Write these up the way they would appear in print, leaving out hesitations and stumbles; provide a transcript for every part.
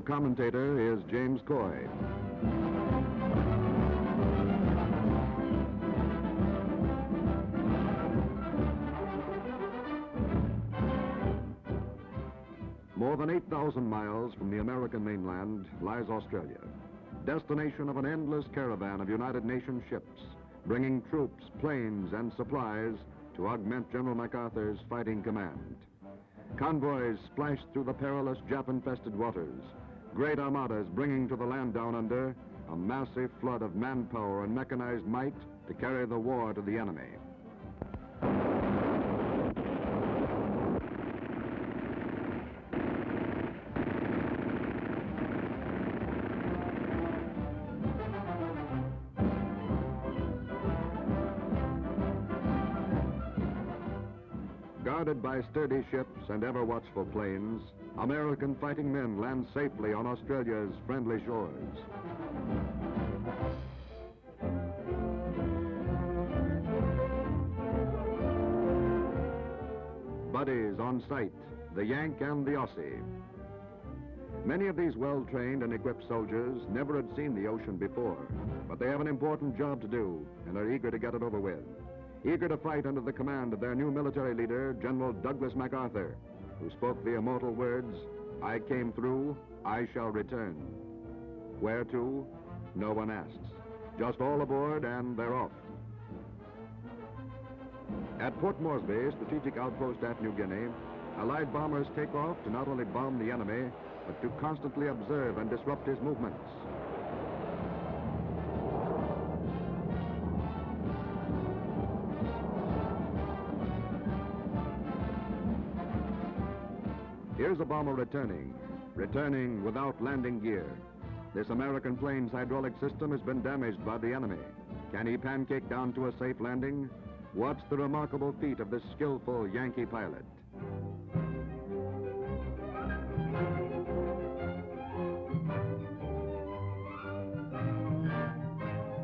Your commentator is James Coy. More than 8,000 miles from the American mainland lies Australia, destination of an endless caravan of United Nations ships, bringing troops, planes, and supplies to augment General MacArthur's fighting command. Convoys splashed through the perilous Jap-infested waters, great armadas bringing to the land down under a massive flood of manpower and mechanized might to carry the war to the enemy. Guarded by sturdy ships and ever-watchful planes, American fighting men land safely on Australia's friendly shores. Buddies on sight, the Yank and the Aussie. Many of these well-trained and equipped soldiers never had seen the ocean before, but they have an important job to do and are eager to get it over with. Eager to fight under the command of their new military leader, General Douglas MacArthur, who spoke the immortal words, "I came through, I shall return." Where to? No one asks. Just all aboard and they're off. At Port Moresby, strategic outpost at New Guinea, Allied bombers take off to not only bomb the enemy, but to constantly observe and disrupt his movements. Here's a bomber returning without landing gear. This American plane's hydraulic system has been damaged by the enemy. Can he pancake down to a safe landing? What's the remarkable feat of this skillful Yankee pilot?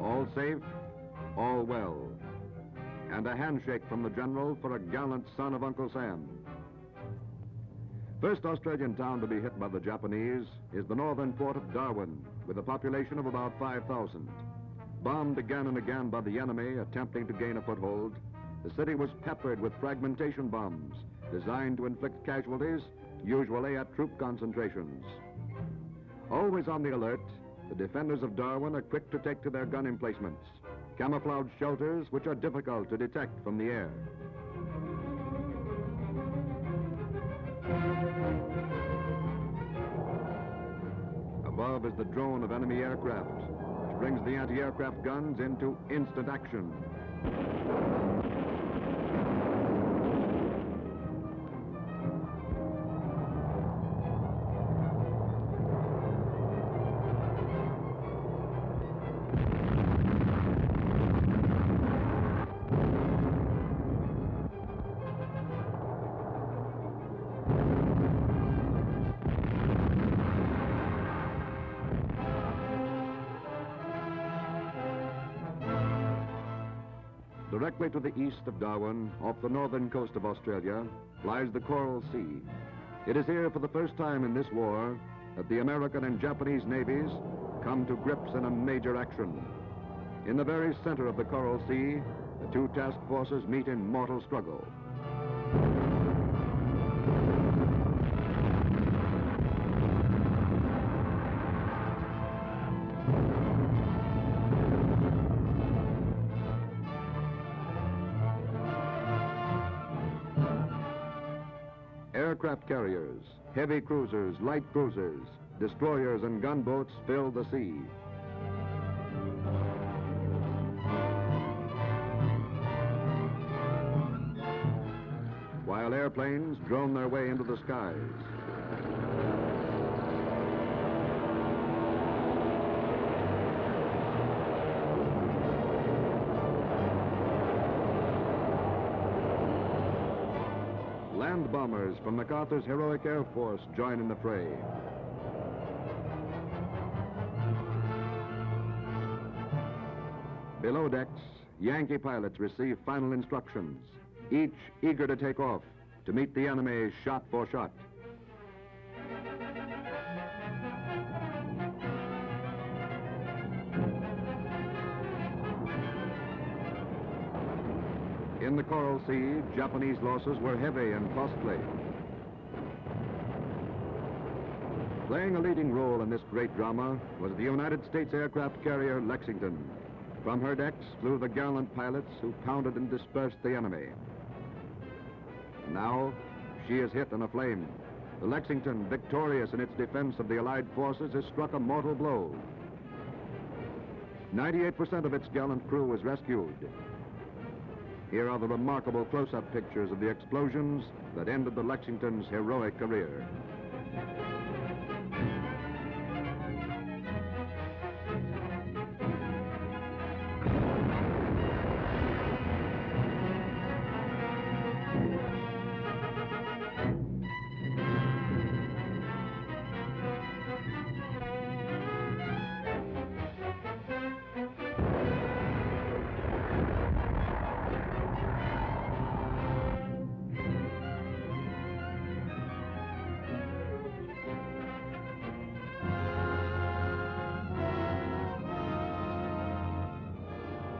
All safe, all well. And a handshake from the general for a gallant son of Uncle Sam. First Australian town to be hit by the Japanese is the northern port of Darwin, with a population of about 5,000. Bombed again and again by the enemy attempting to gain a foothold, the city was peppered with fragmentation bombs designed to inflict casualties, usually at troop concentrations. Always on the alert, the defenders of Darwin are quick to take to their gun emplacements, camouflage shelters which are difficult to detect from the air. Above is the drone of enemy aircraft, which brings the anti-aircraft guns into instant action. Directly to the east of Darwin, off the northern coast of Australia, lies the Coral Sea. It is here for the first time in this war that the American and Japanese navies come to grips in a major action. In the very center of the Coral Sea, the two task forces meet in mortal struggle. Aircraft carriers, heavy cruisers, light cruisers, destroyers, and gunboats fill the sea. While airplanes drone their way into the skies. Land bombers from MacArthur's heroic Air Force join in the fray. Below decks, Yankee pilots receive final instructions, each eager to take off to meet the enemy shot for shot. In the Coral Sea, Japanese losses were heavy and costly. Playing a leading role in this great drama was the United States aircraft carrier Lexington. From her decks flew the gallant pilots who pounded and dispersed the enemy. Now, she is hit and aflame. The Lexington, victorious in its defense of the Allied forces, is struck a mortal blow. 98% of its gallant crew was rescued. Here are the remarkable close-up pictures of the explosions that ended the Lexington's heroic career.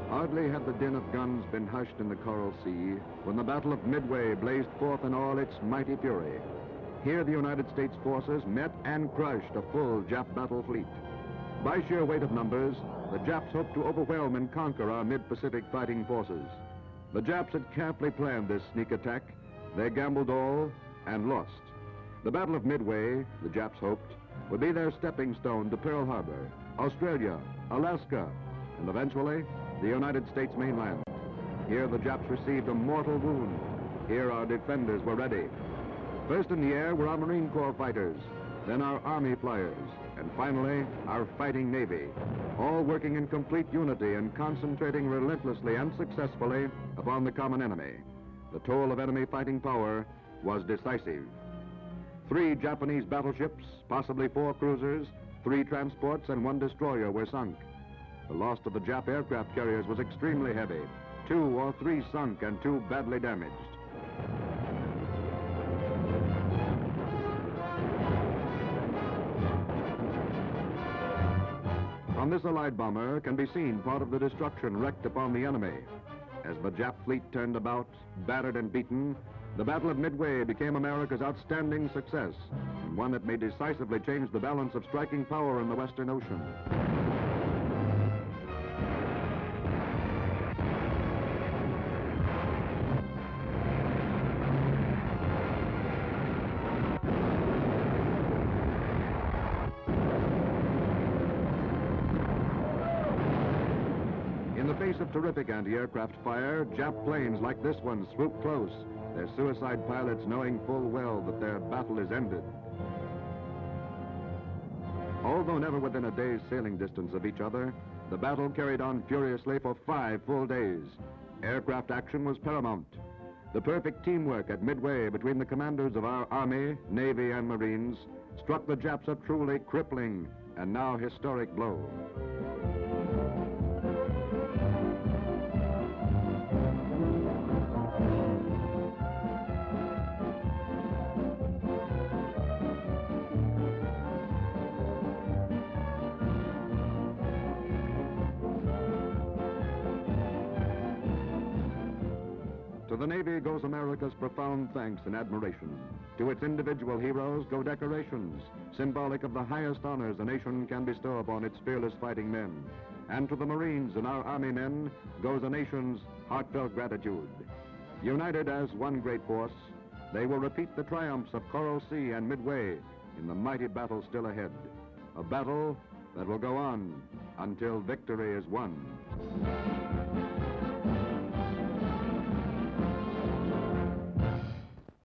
Hardly had the din of guns been hushed in the Coral Sea when the Battle of Midway blazed forth in all its mighty fury. Here the United States forces met and crushed a full Jap battle fleet. By sheer weight of numbers, the Japs hoped to overwhelm and conquer our mid-Pacific fighting forces. The Japs had carefully planned this sneak attack. They gambled all and lost. The Battle of Midway, the Japs hoped, would be their stepping stone to Pearl Harbor, Australia, Alaska, and eventually the United States mainland. Here the Japs received a mortal wound. Here our defenders were ready. First in the air were our Marine Corps fighters, then our Army flyers, and finally our fighting Navy, all working in complete unity and concentrating relentlessly and successfully upon the common enemy. The toll of enemy fighting power was decisive. 3 Japanese battleships, possibly 4 cruisers, 3 transports, and 1 destroyer were sunk. The loss of the Jap aircraft carriers was extremely heavy. 2 or 3 sunk and 2 badly damaged. On this Allied bomber can be seen part of the destruction wreaked upon the enemy. As the Jap fleet turned about, battered and beaten, the Battle of Midway became America's outstanding success, and one that may decisively change the balance of striking power in the Western Ocean. In the face of terrific anti-aircraft fire, Jap planes like this one swoop close, their suicide pilots knowing full well that their battle is ended. Although never within a day's sailing distance of each other, the battle carried on furiously for 5 full days. Aircraft action was paramount. The perfect teamwork at Midway between the commanders of our Army, Navy, and Marines struck the Japs a truly crippling and now historic blow. To the Navy goes America's profound thanks and admiration. To its individual heroes go decorations, symbolic of the highest honors a nation can bestow upon its fearless fighting men. And to the Marines and our Army men goes a nation's heartfelt gratitude. United as one great force, they will repeat the triumphs of Coral Sea and Midway in the mighty battle still ahead. A battle that will go on until victory is won.